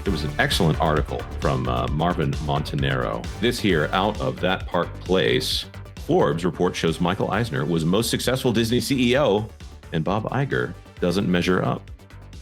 It was an excellent article from Marvin Montanaro. This here, Out of That Park Place. Forbes report shows Michael Eisner was most successful Disney CEO, and Bob Iger doesn't measure up.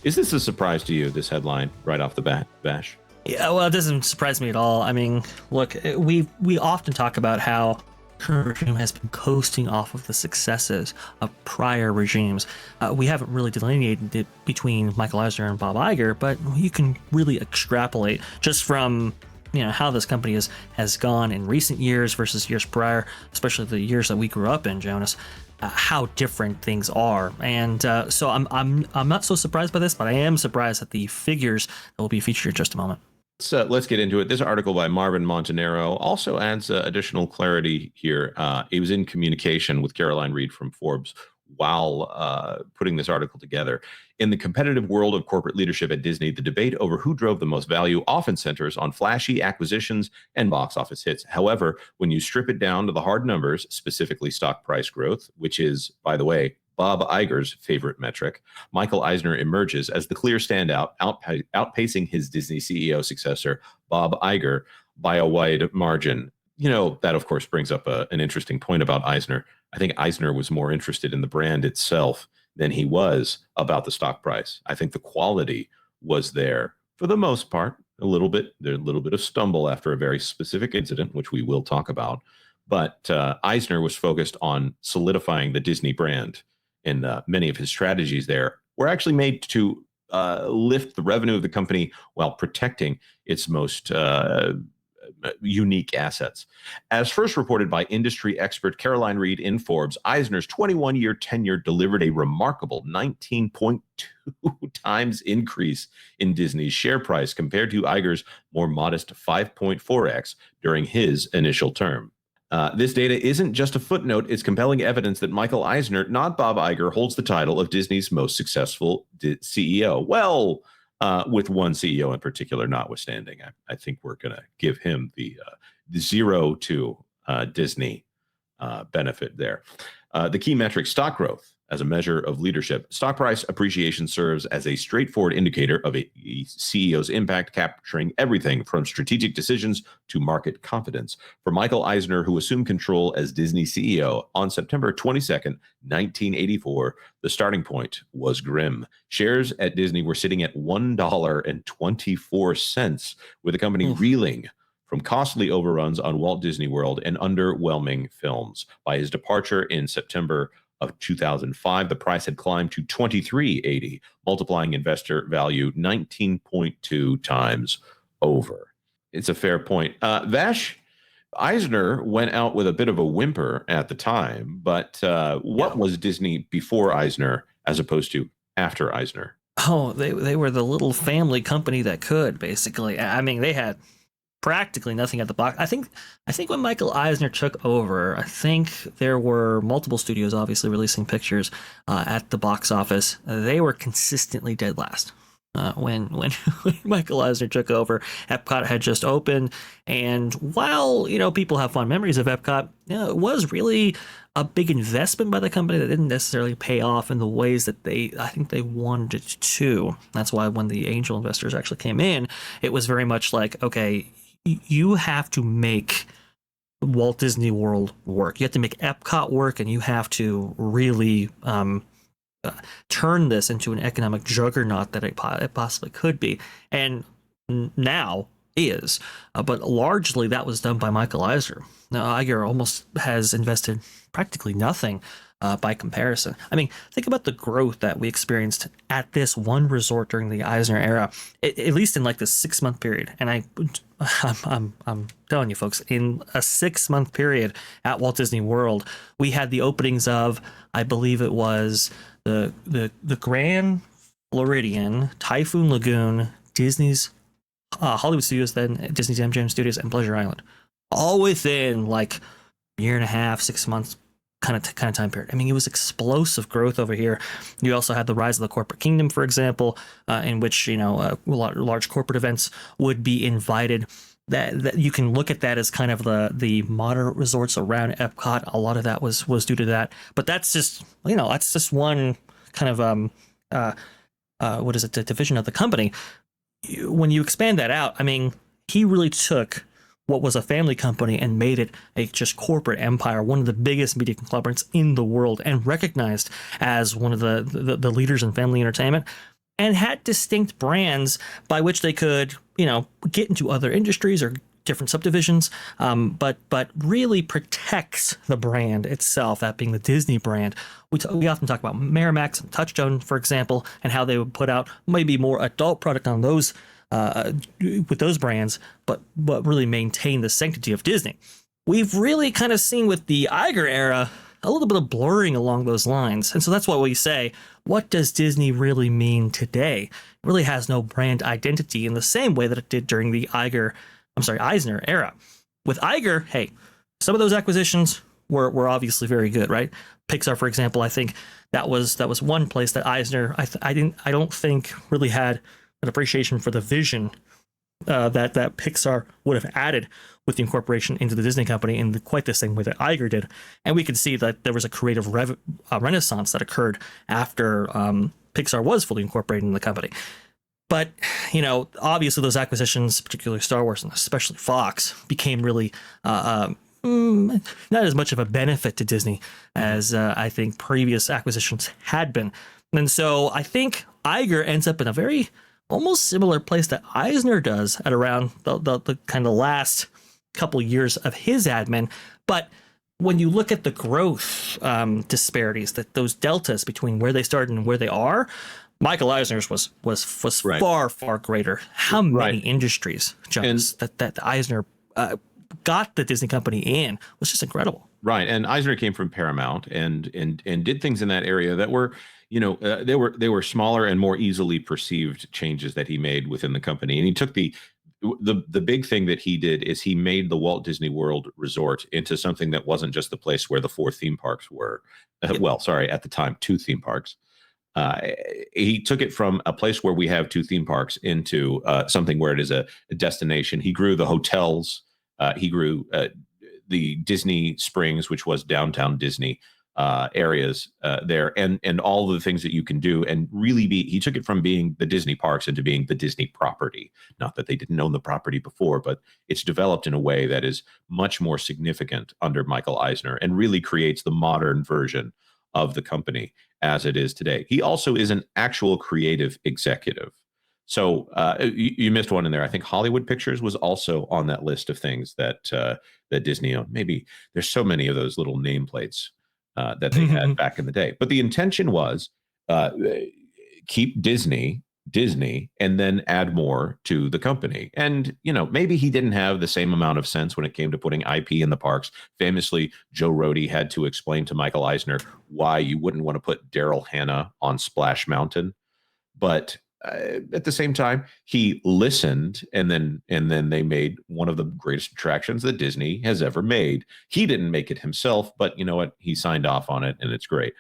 Is this a surprise to you, this headline, right off the bat, Bash? Yeah, well, it doesn't surprise me at all. I mean, look, we often talk about how current regime has been coasting off of the successes of prior regimes. We haven't really delineated it between Michael Eisner and Bob Iger, but you can really extrapolate just from how this company has gone in recent years versus years prior, especially the years that we grew up in, Jonas. How different things are, and so I'm not so surprised by this, but I am surprised at the figures that will be featured in just a moment. So let's get into it. This article by Marvin Montanaro also adds additional clarity here. He was in communication with Caroline Reed from Forbes while putting this article together. In the competitive world of corporate leadership at Disney, the debate over who drove the most value often centers on flashy acquisitions and box office hits. However, when you strip it down to the hard numbers, specifically stock price growth, which is, by the way, Bob Iger's favorite metric, Michael Eisner emerges as the clear standout, outpacing his Disney CEO successor, Bob Iger, by a wide margin. That, of course, brings up an interesting point about Eisner. I think Eisner was more interested in the brand itself than he was about the stock price. I think the quality was there for the most part. There's a little bit of stumble after a very specific incident, which we will talk about. But Eisner was focused on solidifying the Disney brand. And many of his strategies there were actually made to lift the revenue of the company while protecting its most unique assets. As first reported by industry expert Caroline Reed in Forbes, Eisner's 21-year tenure delivered a remarkable 19.2 times increase in Disney's share price compared to Iger's more modest 5.4x during his initial term. This data isn't just a footnote. It's compelling evidence that Michael Eisner, not Bob Iger, holds the title of Disney's most successful CEO. Well, with one CEO in particular notwithstanding, I think we're going to give him the 0 to Disney benefit there. The key metric, stock growth as a measure of leadership. Stock price appreciation serves as a straightforward indicator of a CEO's impact, capturing everything from strategic decisions to market confidence. For Michael Eisner, who assumed control as Disney CEO on September 22nd, 1984, the starting point was grim. Shares at Disney were sitting at $1.24, with the company reeling from costly overruns on Walt Disney World and underwhelming films. By his departure in September of 2005, the price had climbed to $23.80, multiplying investor value 19.2 times over. It's a fair point. Vash, Eisner went out with a bit of a whimper at the time, but what was Disney before Eisner as opposed to after Eisner? Oh, they were the little family company that could, basically. I mean, they had practically nothing at the box. I think when Michael Eisner took over, I think there were multiple studios obviously releasing pictures at the box office. They were consistently dead last. When Michael Eisner took over, Epcot had just opened, and while people have fond memories of Epcot, it was really a big investment by the company that didn't necessarily pay off in the ways that I think they wanted it to. That's why when the angel investors actually came in, it was very much like, okay, you have to make Walt Disney World work. You have to make Epcot work, and you have to really turn this into an economic juggernaut that it possibly could be. And now is. But largely that was done by Michael Eisner. Now, Iger almost has invested practically nothing by comparison. I mean, think about the growth that we experienced at this one resort during the Eisner era, at least in like the 6-month period. And I'm telling you folks, in a 6-month period at Walt Disney World, we had the openings of, I believe it was the Grand Floridian, Typhoon Lagoon, Disney's Hollywood Studios, then Disney's MGM Studios, and Pleasure Island, all within like a year and a half, 6 months kind of time period. I mean, it was explosive growth over here. You also had the rise of the corporate kingdom, for example, in which large corporate events would be invited. That you can look at that as kind of the moderate resorts around Epcot. A lot of that was due to that. But that's just one kind of the division of the company. when you expand that out, I mean, he really took what was a family company and made it a just corporate empire, one of the biggest media conglomerates in the world, and recognized as one of the leaders in family entertainment, and had distinct brands by which they could, get into other industries or different subdivisions, but really protects the brand itself, that being the Disney brand. We often talk about Miramax and Touchstone, for example, and how they would put out maybe more adult product on those with those brands, but really maintain the sanctity of Disney. We've really kind of seen with the Iger era a little bit of blurring along those lines. And so that's why we say, what does Disney really mean today? It really has no brand identity in the same way that it did during the Eisner era. With Iger, hey, some of those acquisitions were obviously very good, right? Pixar, for example, I think that was one place that Eisner, I don't think really had an appreciation for the vision that Pixar would have added with the incorporation into the Disney company in quite the same way that Iger did. And we could see that there was a creative renaissance that occurred after Pixar was fully incorporated in the company. But, obviously those acquisitions, particularly Star Wars and especially Fox, became really not as much of a benefit to Disney as I think previous acquisitions had been. And so I think Iger ends up in a very almost similar place that Eisner does at around the kind of last couple years of his admin. But when you look at the growth disparities, that those deltas between where they started and where they are, Michael Eisner's was right. far greater. How many industries, Jonas, that Eisner got the Disney company in was just incredible. Right, and Eisner came from Paramount and did things in that area that were, they were smaller and more easily perceived changes that he made within the company. And he took the big thing that he did is he made the Walt Disney World Resort into something that wasn't just the place where the 4 theme parks were. At the time, 2 theme parks. He took it from a place where we have 2 theme parks into something where it is a destination. He grew the hotels. He grew the Disney Springs, which was downtown Disney areas there, and all the things that you can do, and really he took it from being the Disney parks into being the Disney property. Not that they didn't own the property before, but it's developed in a way that is much more significant under Michael Eisner and really creates the modern version of the company as it is today. He also is an actual creative executive. So you missed one in there. I think Hollywood Pictures was also on that list of things that Disney owned. Maybe there's so many of those little nameplates that they had back in the day. But the intention was keep Disney, and then add more to the company. And, maybe he didn't have the same amount of sense when it came to putting IP in the parks. Famously, Joe Rohde had to explain to Michael Eisner why you wouldn't want to put Daryl Hannah on Splash Mountain. But at the same time, he listened, and then they made one of the greatest attractions that Disney has ever made. He didn't make it himself, but you know what? He signed off on it, and it's great.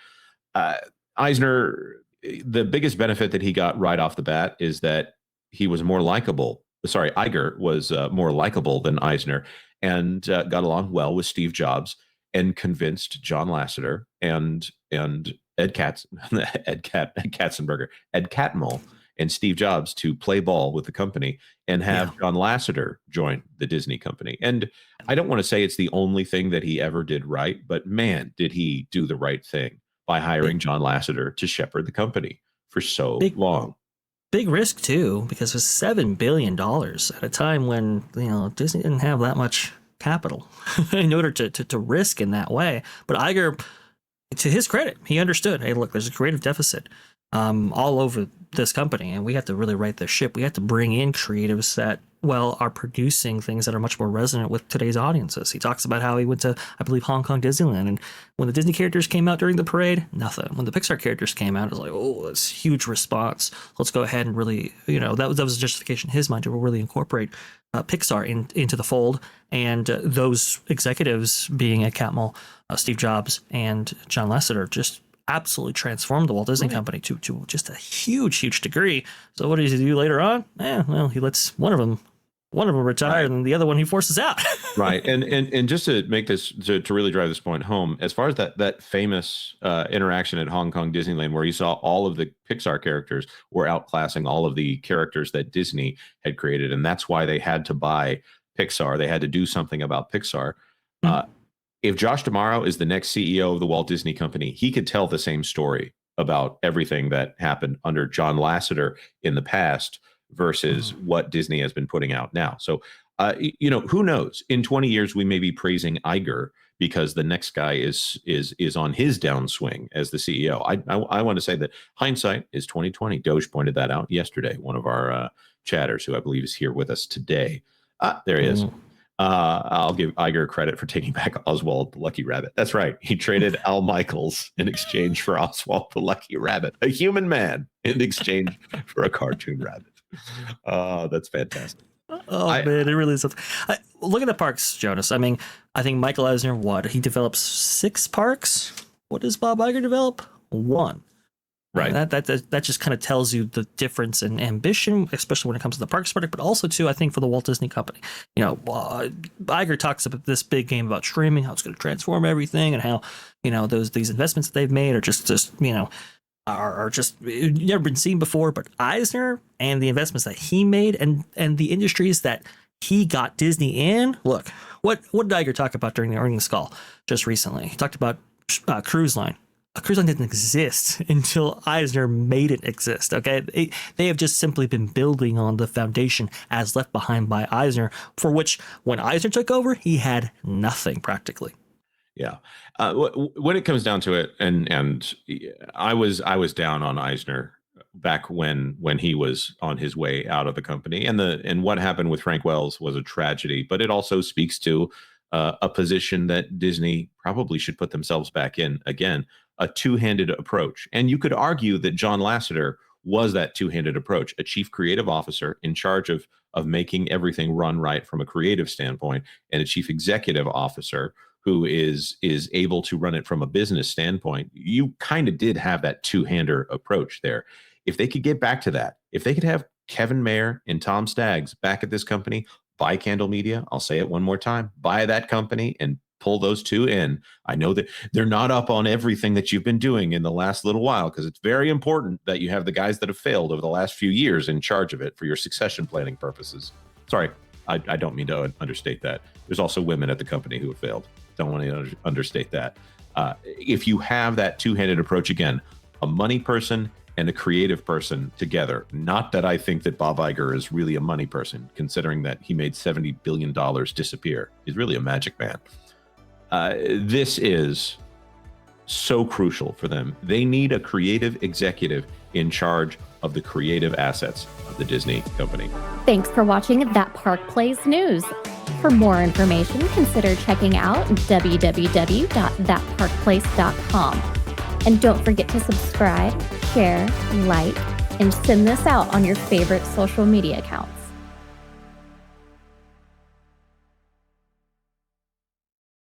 Eisner, the biggest benefit that he got right off the bat is that he was more likable. Sorry, Iger was more likable than Eisner, and got along well with Steve Jobs, and convinced John Lasseter and Ed Catmull and Steve Jobs to play ball with the company and have John Lasseter join the Disney company. And I don't want to say it's the only thing that he ever did right, but man, did he do the right thing by hiring John Lasseter to shepherd the company for so long. Big risk too, because it was $7 billion at a time when, Disney didn't have that much capital in order to risk in that way. But Iger, to his credit, he understood, hey, look, there's a creative deficit all over this company, and we have to really right the ship. We have to bring in creatives that, are producing things that are much more resonant with today's audiences. He talks about how he went to, I believe, Hong Kong Disneyland, and when the Disney characters came out during the parade, nothing. When the Pixar characters came out, it was like, oh, that's a huge response. Let's go ahead and really, that was a justification in his mind to really incorporate Pixar into the fold. And those executives, being Ed Catmull, Steve Jobs, and John Lasseter, just absolutely transformed the Walt Disney Company to just a huge degree. So what does he do later on? He lets one of them One of them retired, and the other one he forces out. Right. And just to make this to really drive this point home, as far as that famous interaction at Hong Kong Disneyland, where you saw all of the Pixar characters were outclassing all of the characters that Disney had created, and that's why they had to buy Pixar. They had to do something about Pixar. If Josh D'Amaro is the next CEO of the Walt Disney Company, he could tell the same story about everything that happened under John Lasseter in the past versus what Disney has been putting out now. So, who knows? In 20 years, we may be praising Iger because the next guy is on his downswing as the CEO. I want to say that hindsight is 2020. Doge pointed that out yesterday. One of our chatters, who I believe is here with us today. There he is. I'll give Iger credit for taking back Oswald the Lucky Rabbit. That's right. He traded Al Michaels in exchange for Oswald the Lucky Rabbit, a human man in exchange for a cartoon rabbit. That's fantastic. Man, it really is. Look at the parks, Jonas. I mean, I think Michael Eisner, he develops 6 parks. What does Bob Iger develop? 1. Right. That just kind of tells you the difference in ambition, especially when it comes to the parks project, but also too, I think, for the Walt Disney Company. Iger talks about this big game about streaming, how it's going to transform everything, and how these investments that they've made are just are just never been seen before. But Eisner and the investments that he made and the industries that he got Disney in. Look, what did Iger talk about during the earnings call just recently? He talked about cruise line. A cruise line didn't exist until Eisner made it exist. Okay, they have just simply been building on the foundation as left behind by Eisner, for which when Eisner took over, he had nothing practically. Yeah, when it comes down to it, and I was down on Eisner back when he was on his way out of the company, and what happened with Frank Wells was a tragedy, but it also speaks to a position that Disney probably should put themselves back in again. A two-handed approach. And you could argue that John Lasseter was that two-handed approach, a chief creative officer in charge of making everything run right from a creative standpoint, and a chief executive officer who is able to run it from a business standpoint. You kind of did have that two-hander approach there. If they could get back to that, if they could have Kevin Mayer and Tom Staggs back at this company, buy Candle Media, I'll say it one more time, buy that company and pull those two in. I know that they're not up on everything that you've been doing in the last little while, because it's very important that you have the guys that have failed over the last few years in charge of it for your succession planning purposes. Sorry, I don't mean to understate that. There's also women at the company who have failed. Don't want to understate that. If you have that two-handed approach, again, a money person and a creative person together, not that I think that Bob Iger is really a money person, considering that he made $70 billion disappear. He's really a magic man. This is so crucial for them. They need a creative executive in charge of the creative assets of the Disney company. Thanks for watching That Park Plays News. For more information, consider checking out www.thatparkplace.com. And don't forget to subscribe, share, like, and send this out on your favorite social media accounts.